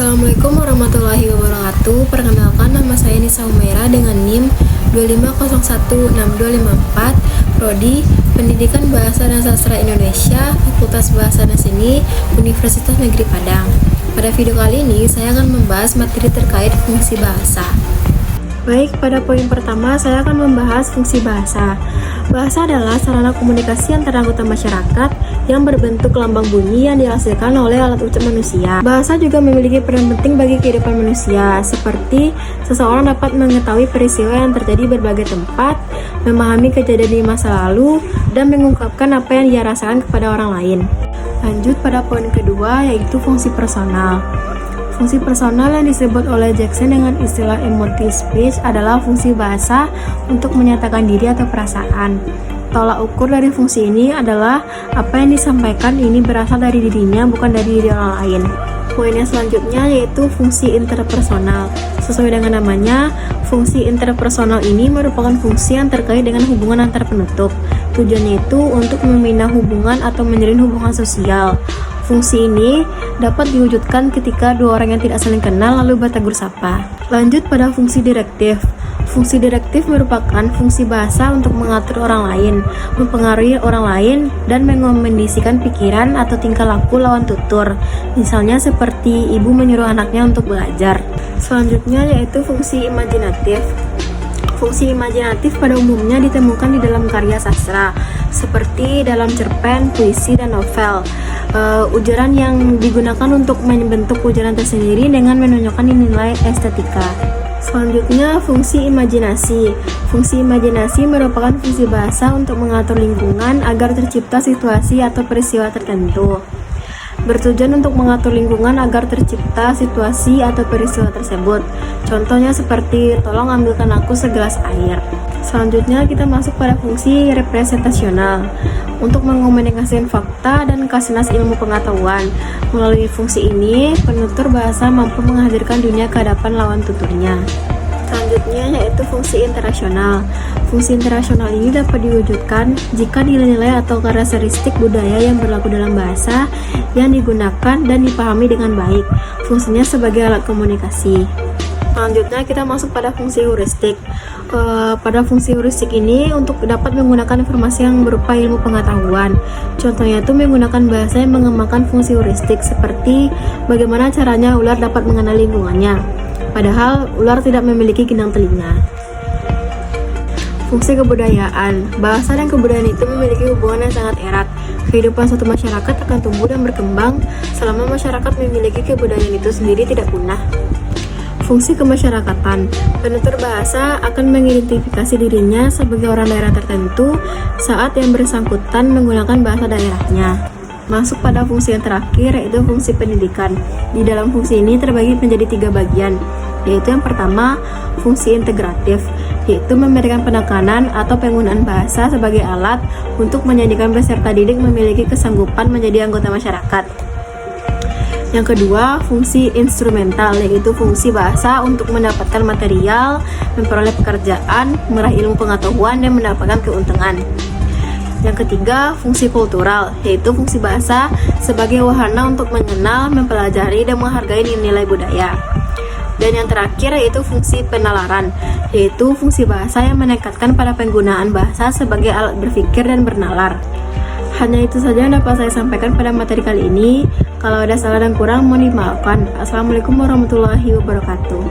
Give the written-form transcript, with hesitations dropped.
Assalamualaikum warahmatullahi wabarakatuh. Perkenalkan, nama saya Nisa Humaira dengan NIM 25016254, Prodi Pendidikan Bahasa dan Sastra Indonesia, Fakultas Bahasa dan Seni, Universitas Negeri Padang. Pada video kali ini, saya akan membahas materi terkait fungsi bahasa. Baik, pada poin pertama saya akan membahas fungsi bahasa. Bahasa adalah sarana komunikasi antara anggota masyarakat yang berbentuk lambang bunyi yang dihasilkan oleh alat ucap manusia. Bahasa juga memiliki peran penting bagi kehidupan manusia, seperti seseorang dapat mengetahui peristiwa yang terjadi di berbagai tempat, memahami kejadian di masa lalu, dan mengungkapkan apa yang dia rasakan kepada orang lain. Lanjut pada poin kedua, yaitu fungsi personal. Fungsi personal yang disebut oleh Jackson dengan istilah emotive speech adalah fungsi bahasa untuk menyatakan diri atau perasaan. Tolak ukur dari fungsi ini adalah apa yang disampaikan ini berasal dari dirinya, bukan dari diri orang lain. Poin yang selanjutnya yaitu fungsi interpersonal. Sesuai dengan namanya, fungsi interpersonal ini merupakan fungsi yang terkait dengan hubungan antar penutup. Tujuannya itu untuk membina hubungan atau menjalin hubungan sosial. Fungsi ini dapat diwujudkan ketika dua orang yang tidak saling kenal lalu bertegur sapa. Lanjut pada fungsi direktif. Fungsi direktif merupakan fungsi bahasa untuk mengatur orang lain, mempengaruhi orang lain, dan mengomentasikan pikiran atau tingkah laku lawan tutur. Misalnya seperti ibu menyuruh anaknya untuk belajar. Selanjutnya yaitu fungsi imajinatif. Fungsi imajinatif pada umumnya ditemukan di dalam karya sastra, seperti dalam cerpen, puisi, dan novel. Ujaran yang digunakan untuk membentuk ujaran tersendiri dengan menunjukkan nilai estetika. Selanjutnya, fungsi imajinasi. Fungsi imajinasi merupakan fungsi bahasa untuk mengatur lingkungan agar tercipta situasi atau peristiwa tertentu. Bertujuan untuk mengatur lingkungan agar tercipta situasi atau peristiwa tersebut. Contohnya seperti, tolong ambilkan aku segelas air. Selanjutnya kita masuk pada fungsi representasional untuk mengomunikasikan fakta dan khasnas ilmu pengetahuan. Melalui fungsi ini, penutur bahasa mampu menghadirkan dunia ke hadapan lawan tuturnya. Selanjutnya yaitu fungsi interasional. Fungsi interasional ini dapat diwujudkan jika nilai-nilai atau karakteristik budaya yang berlaku dalam bahasa yang digunakan dan dipahami dengan baik. Fungsinya sebagai alat komunikasi. Selanjutnya kita masuk pada fungsi heuristik. Pada fungsi heuristik ini untuk dapat menggunakan informasi yang berupa ilmu pengetahuan. Contohnya itu menggunakan bahasa yang mengembangkan fungsi heuristik, seperti bagaimana caranya ular dapat mengenal lingkungannya, padahal ular tidak memiliki gendang telinga. Fungsi kebudayaan. Bahasa dan kebudayaan itu memiliki hubungan yang sangat erat. Kehidupan suatu masyarakat akan tumbuh dan berkembang selama masyarakat memiliki kebudayaan itu sendiri tidak punah. Fungsi kemasyarakatan. Penutur bahasa akan mengidentifikasi dirinya sebagai orang daerah tertentu saat yang bersangkutan menggunakan bahasa daerahnya. Masuk pada fungsi yang terakhir, yaitu fungsi pendidikan. Di dalam fungsi ini terbagi menjadi 3 bagian, yaitu yang pertama, fungsi integratif, yaitu memberikan penekanan atau penggunaan bahasa sebagai alat untuk menjadikan peserta didik memiliki kesanggupan menjadi anggota masyarakat. Yang kedua, fungsi instrumental, yaitu fungsi bahasa untuk mendapatkan material, memperoleh pekerjaan, meraih ilmu pengetahuan, dan mendapatkan keuntungan. Yang ketiga, fungsi kultural, yaitu fungsi bahasa sebagai wahana untuk mengenal, mempelajari, dan menghargai nilai budaya. Dan yang terakhir yaitu fungsi penalaran, yaitu fungsi bahasa yang menekatkan pada penggunaan bahasa sebagai alat berpikir dan bernalar. Hanya itu saja yang dapat saya sampaikan pada materi kali ini. Kalau ada salah dan kurang mohon dimaafkan. Assalamualaikum warahmatullahi wabarakatuh.